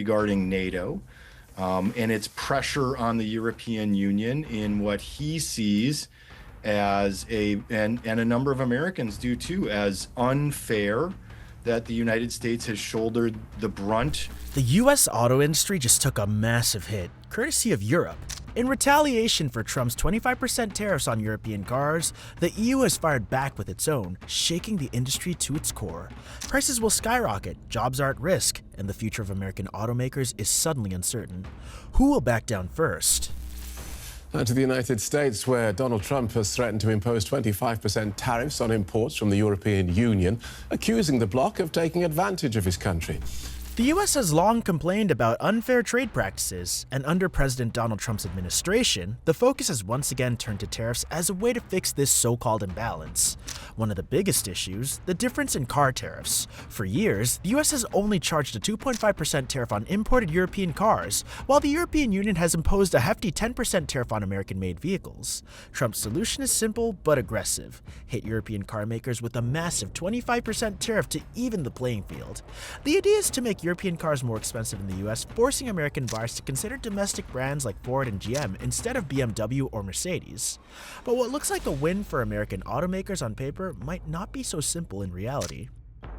regarding NATO and its pressure on the European Union in what he sees as and a number of Americans do too, as unfair that the United States has shouldered the brunt. The US auto industry just took a massive hit, courtesy of Europe. In retaliation for Trump's 25% tariffs on European cars, the EU has fired back with its own, shaking the industry to its core. Prices will skyrocket, jobs are at risk, and the future of American automakers is suddenly uncertain. Who will back down first? To the United States, where Donald Trump has threatened to impose 25% tariffs on imports from the European Union, accusing the bloc of taking advantage of his country. The US has long complained about unfair trade practices, and under President Donald Trump's administration, the focus has once again turned to tariffs as a way to fix this so-called imbalance. One of the biggest issues, the difference in car tariffs. For years, the US has only charged a 2.5% tariff on imported European cars, while the European Union has imposed a hefty 10% tariff on American-made vehicles. Trump's solution is simple but aggressive. Hit European car makers with a massive 25% tariff to even the playing field. The idea is to make European cars more expensive in the US, forcing American buyers to consider domestic brands like Ford and GM instead of BMW or Mercedes. But what looks like a win for American automakers on paper might not be so simple in reality.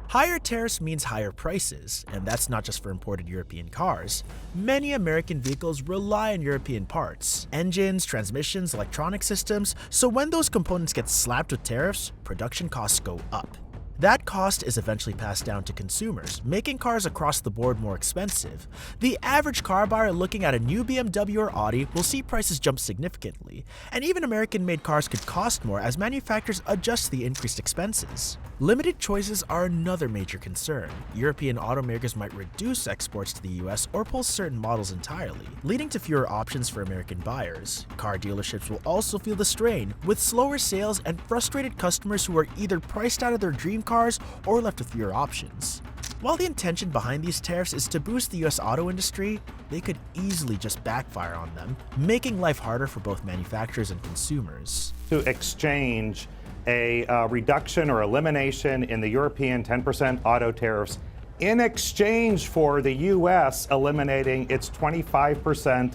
Higher tariffs means higher prices, and that's not just for imported European cars. Many American vehicles rely on European parts, engines, transmissions, electronic systems, so when those components get slapped with tariffs, production costs go up. That cost is eventually passed down to consumers, making cars across the board more expensive. The average car buyer looking at a new BMW or Audi will see prices jump significantly, and even American-made cars could cost more as manufacturers adjust the increased expenses. Limited choices are another major concern. European automakers might reduce exports to the US or pull certain models entirely, leading to fewer options for American buyers. Car dealerships will also feel the strain, with slower sales and frustrated customers who are either priced out of their dream cars or left with fewer options. While the intention behind these tariffs is to boost the US auto industry, they could easily just backfire on them, making life harder for both manufacturers and consumers. To exchange a reduction or elimination in the European 10% auto tariffs in exchange for the US eliminating its 25%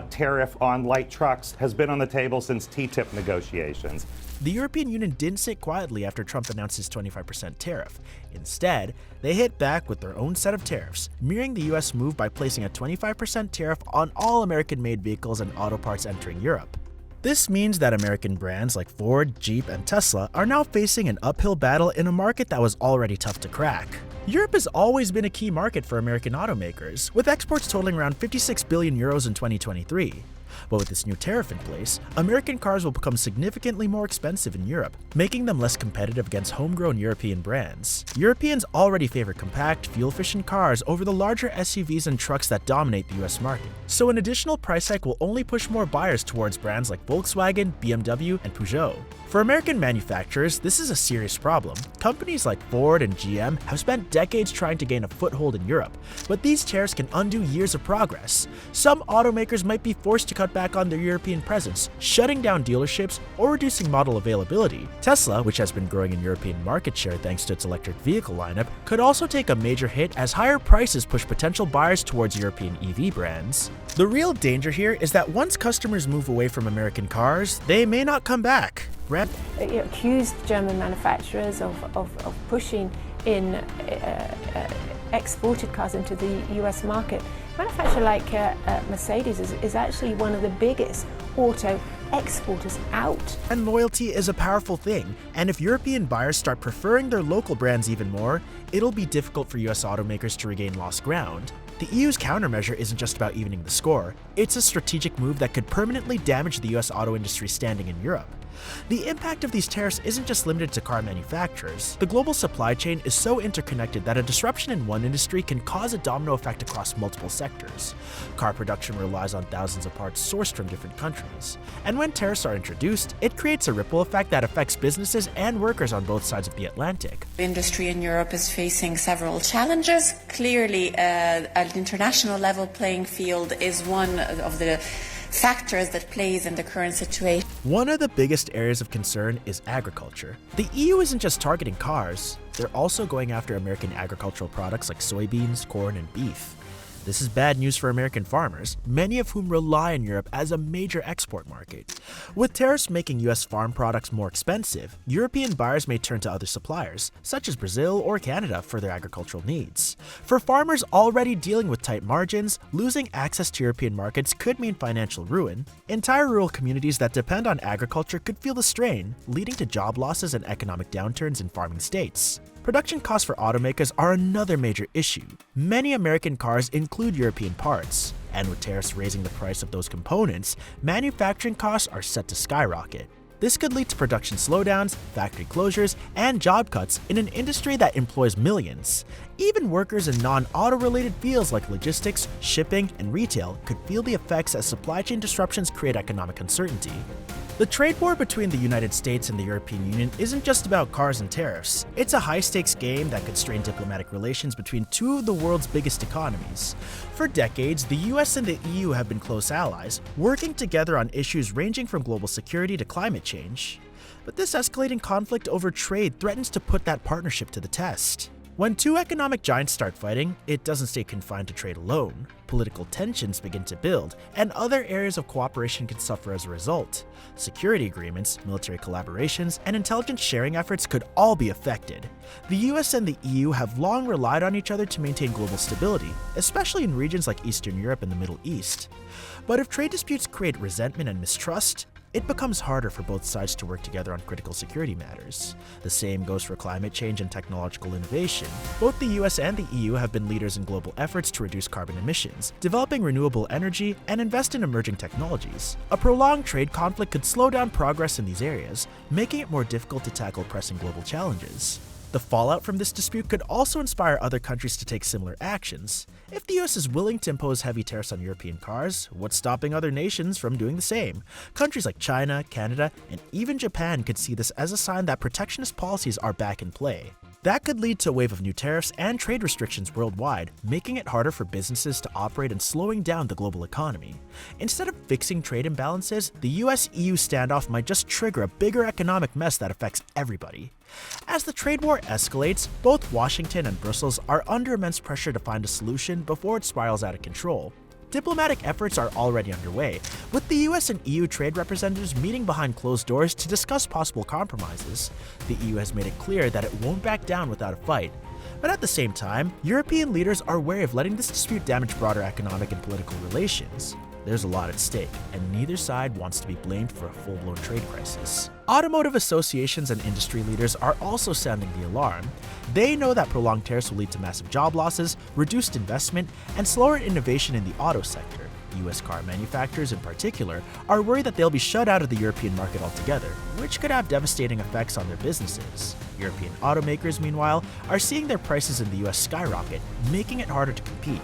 tariff on light trucks has been on the table since TTIP negotiations. The European Union didn't sit quietly after Trump announced his 25% tariff. Instead, they hit back with their own set of tariffs, mirroring the US move by placing a 25% tariff on all American-made vehicles and auto parts entering Europe. This means that American brands like Ford, Jeep, and Tesla are now facing an uphill battle in a market that was already tough to crack. Europe has always been a key market for American automakers, with exports totaling around 56 billion euros in 2023. But with this new tariff in place, American cars will become significantly more expensive in Europe, making them less competitive against homegrown European brands. Europeans already favor compact, fuel-efficient cars over the larger SUVs and trucks that dominate the US market. So an additional price hike will only push more buyers towards brands like Volkswagen, BMW, and Peugeot. For American manufacturers, this is a serious problem. Companies like Ford and GM have spent decades trying to gain a foothold in Europe, but these tariffs can undo years of progress. Some automakers might be forced to cut back on their European presence, shutting down dealerships or reducing model availability. Tesla, which has been growing in European market share thanks to its electric vehicle lineup, could also take a major hit as higher prices push potential buyers towards European EV brands. The real danger here is that once customers move away from American cars, they may not come back. It accused German manufacturers of pushing in exported cars into the US market. A manufacturer like Mercedes is actually one of the biggest auto exporters out. And loyalty is a powerful thing, and if European buyers start preferring their local brands even more, it'll be difficult for US automakers to regain lost ground. The EU's countermeasure isn't just about evening the score, it's a strategic move that could permanently damage the US auto industry's standing in Europe. The impact of these tariffs isn't just limited to car manufacturers. The global supply chain is so interconnected that a disruption in one industry can cause a domino effect across multiple sectors. Car production relies on thousands of parts sourced from different countries. And when tariffs are introduced, it creates a ripple effect that affects businesses and workers on both sides of the Atlantic. The industry in Europe is facing several challenges. Clearly, an international level playing field is one of the factors that plays in the current situation. One of the biggest areas of concern is agriculture. The EU isn't just targeting cars, they're also going after American agricultural products like soybeans, corn, and beef. This is bad news for American farmers, many of whom rely on Europe as a major export market. With tariffs making US farm products more expensive, European buyers may turn to other suppliers, such as Brazil or Canada, for their agricultural needs. For farmers already dealing with tight margins, losing access to European markets could mean financial ruin. Entire rural communities that depend on agriculture could feel the strain, leading to job losses and economic downturns in farming states. Production costs for automakers are another major issue. Many American cars include European parts, and with tariffs raising the price of those components, manufacturing costs are set to skyrocket. This could lead to production slowdowns, factory closures, and job cuts in an industry that employs millions. Even workers in non-auto related fields like logistics, shipping, and retail could feel the effects as supply chain disruptions create economic uncertainty. The trade war between the United States and the European Union isn't just about cars and tariffs. It's a high-stakes game that could strain diplomatic relations between two of the world's biggest economies. For decades, the US and the EU have been close allies, working together on issues ranging from global security to climate change. But this escalating conflict over trade threatens to put that partnership to the test. When two economic giants start fighting, it doesn't stay confined to trade alone. Political tensions begin to build, and other areas of cooperation can suffer as a result. Security agreements, military collaborations, and intelligence sharing efforts could all be affected. The US and the EU have long relied on each other to maintain global stability, especially in regions like Eastern Europe and the Middle East. But if trade disputes create resentment and mistrust, it becomes harder for both sides to work together on critical security matters. The same goes for climate change and technological innovation. Both the US and the EU have been leaders in global efforts to reduce carbon emissions, developing renewable energy, and invest in emerging technologies. A prolonged trade conflict could slow down progress in these areas, making it more difficult to tackle pressing global challenges. The fallout from this dispute could also inspire other countries to take similar actions. If the US is willing to impose heavy tariffs on European cars, what's stopping other nations from doing the same? Countries like China, Canada, and even Japan could see this as a sign that protectionist policies are back in play. That could lead to a wave of new tariffs and trade restrictions worldwide, making it harder for businesses to operate and slowing down the global economy. Instead of fixing trade imbalances, the US-EU standoff might just trigger a bigger economic mess that affects everybody. As the trade war escalates, both Washington and Brussels are under immense pressure to find a solution before it spirals out of control. Diplomatic efforts are already underway, with the US and EU trade representatives meeting behind closed doors to discuss possible compromises. The EU has made it clear that it won't back down without a fight. But at the same time, European leaders are wary of letting this dispute damage broader economic and political relations. There's a lot at stake, and neither side wants to be blamed for a full-blown trade crisis. Automotive associations and industry leaders are also sounding the alarm. They know that prolonged tariffs will lead to massive job losses, reduced investment, and slower innovation in the auto sector. US car manufacturers in particular are worried that they'll be shut out of the European market altogether, which could have devastating effects on their businesses. European automakers, meanwhile, are seeing their prices in the US skyrocket, making it harder to compete.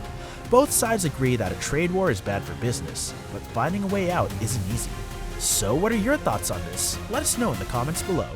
Both sides agree that a trade war is bad for business, but finding a way out isn't easy. So what are your thoughts on this? Let us know in the comments below.